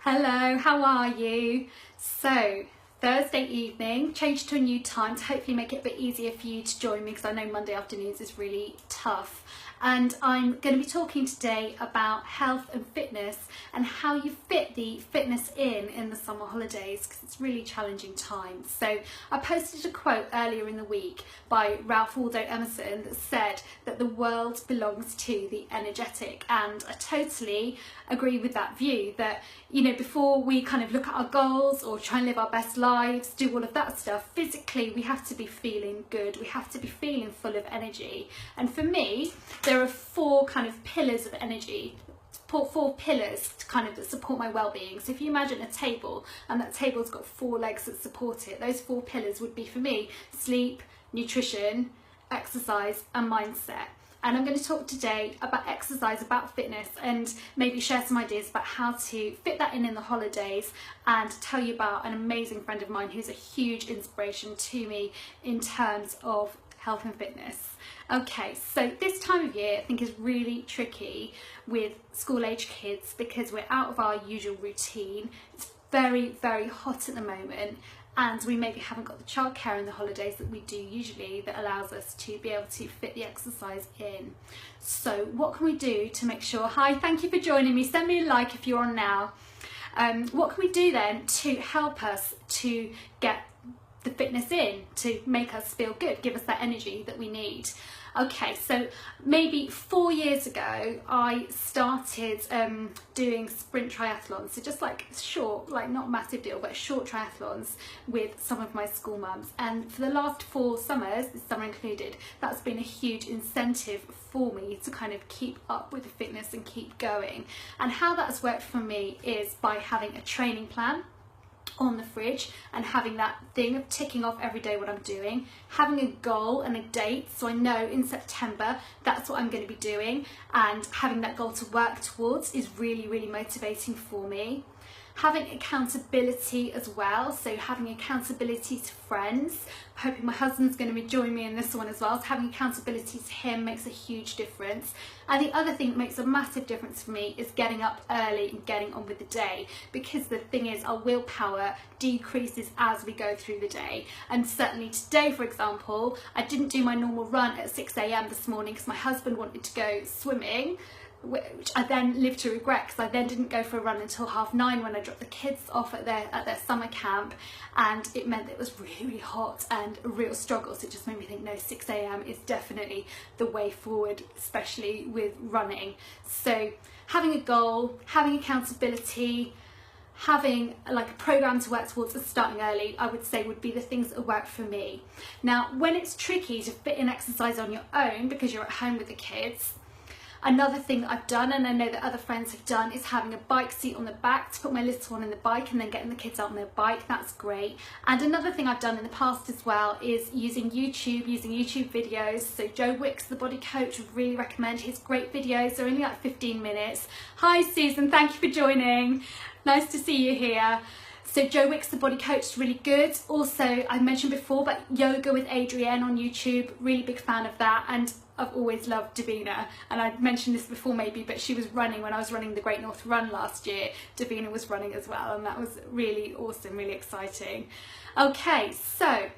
Hello, how are you? So, Thursday evening, changed to a new time to hopefully make it a bit easier for you to join me because I know Monday afternoons is really tough. And I'm going to be talking today about health and fitness and how you fit the fitness in the summer holidays because it's really challenging times. So I posted a quote earlier in the week by Ralph Waldo Emerson that said that the world belongs to the energetic, and I totally agree with that view that, you know, before we kind of look at our goals or try and live our best lives, do all of that stuff, physically we have to be feeling good, we have to be feeling full of energy. And for me, there are four kind of pillars of energy, four pillars kind of that support my well-being. So if you imagine a table and that table's got four legs that support it, those four pillars would be for me sleep, nutrition, exercise and mindset. And I'm going to talk today about exercise, about fitness, and maybe share some ideas about how to fit that in the holidays, and tell you about an amazing friend of mine who's a huge inspiration to me in terms of health and fitness. Okay, so this time of year I think is really tricky with school age kids because we're out of our usual routine. It's very, very hot at the moment, and we maybe haven't got the childcare in the holidays that we do usually that allows us to be able to fit the exercise in. So what can we do to make sure, hi, thank you for joining me, send me a like if you're on now. What can we do then to help us to get the fitness in, to make us feel good, give us that energy that we need? Okay, so maybe 4 years ago I started doing sprint triathlons, so just like short, like not massive deal, but short triathlons with some of my school mums. And for the last 4 summers, this summer included, that's been a huge incentive for me to kind of keep up with the fitness and keep going. And how that's worked for me is by having a training plan on the fridge and having that thing of ticking off every day what I'm doing, having a goal and a date so I know in September that's what I'm going to be doing, and having that goal to work towards is really, really motivating for me. Having accountability as well, so having accountability to friends. Hoping my husband's going to be joining me in this one as well, so having accountability to him makes a huge difference. And the other thing that makes a massive difference for me is getting up early and getting on with the day, because the thing is our willpower decreases as we go through the day. And certainly today, for example, I didn't do my normal run at 6 a.m. this morning because my husband wanted to go swimming, which I then lived to regret because I then didn't go for a run until 9:30 when I dropped the kids off at their summer camp, and it meant that it was really, really hot and a real struggle. So it just made me think, no, 6 a.m. is definitely the way forward, especially with running. So having a goal, having accountability, having like a program to work towards and starting early, I would say would be the things that work for me. Now, when it's tricky to fit in exercise on your own because you're at home with the kids, another thing that I've done, and I know that other friends have done, is having a bike seat on the back to put my little one in the bike and then getting the kids out on their bike. That's great. And another thing I've done in the past as well is using YouTube videos. So Joe Wicks, the body coach, would really recommend his great videos. They're only like 15 minutes. Hi Susan, thank you for joining. Nice to see you here. So Joe Wicks, the body coach, is really good. Also, I mentioned before, but Yoga with Adrienne on YouTube, really big fan of that. And I've always loved Davina, and I mentioned this before maybe, but she was running when I was running the Great North Run last year. Davina was running as well, and that was really awesome, really exciting. Okay, so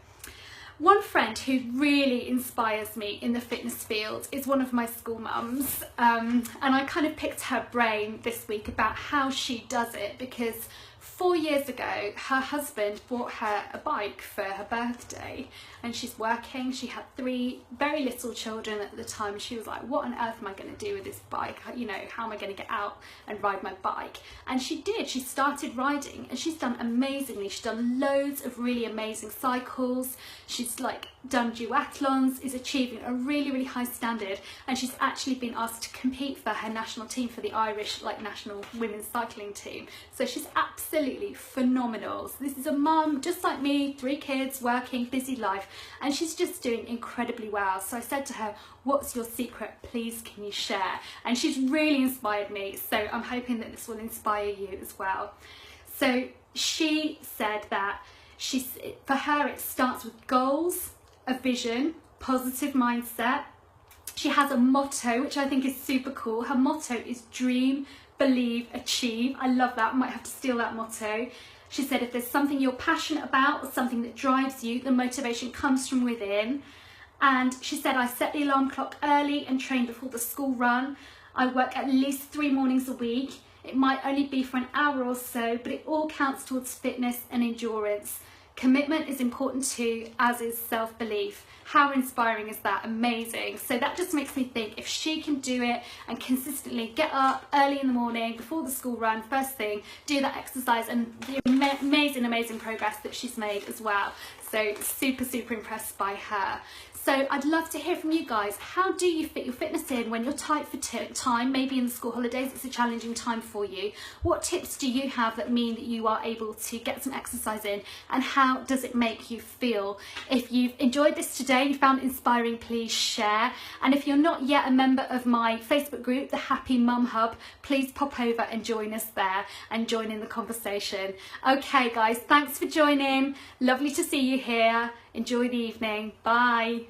one friend who really inspires me in the fitness field is one of my school mums, and I kind of picked her brain this week about how she does it, because 4 years ago her husband bought her a bike for her birthday, and she's working. She had 3 very little children at the time. She was like, what on earth am I going to do with this bike? You know, how am I going to get out and ride my bike? And she did. She started riding and she's done amazingly. She's done loads of really amazing cycles. She's like done duathlons, is achieving a really, really high standard, and she's actually been asked to compete for her national team, for the Irish like national women's cycling team. So she's absolutely phenomenal. So this is a mum just like me, 3 kids, working, busy life, and she's just doing incredibly well. So I said to her, what's your secret? Please can you share? And she's really inspired me, so I'm hoping that this will inspire you as well. So she said that for her it starts with goals, a vision, positive mindset. She has a motto which I think is super cool. Her motto is dream, believe, achieve. I love that. I might have to steal that motto. She said, if there's something you're passionate about or something that drives you, the motivation comes from within. And she said, I set the alarm clock early and train before the school run. I work at least 3 mornings a week. It might only be for an hour or so, but it all counts towards fitness and endurance. Commitment is important too, as is self-belief. How inspiring is that? Amazing. So that just makes me think, if she can do it and consistently get up early in the morning before the school run, first thing, do that exercise, and the amazing progress that she's made as well. So super impressed by her. So I'd love to hear from you guys. How do you fit your fitness in when you're tight for time? Maybe in the school holidays it's a challenging time for you. What tips do you have that mean that you are able to get some exercise in, and how does it make you feel? If you've enjoyed this today and you found it inspiring, please share. And if you're not yet a member of my Facebook group, the Happy Mum Hub, please pop over and join us there and join in the conversation. Okay guys, thanks for joining. Lovely to see you here. Enjoy the evening. Bye.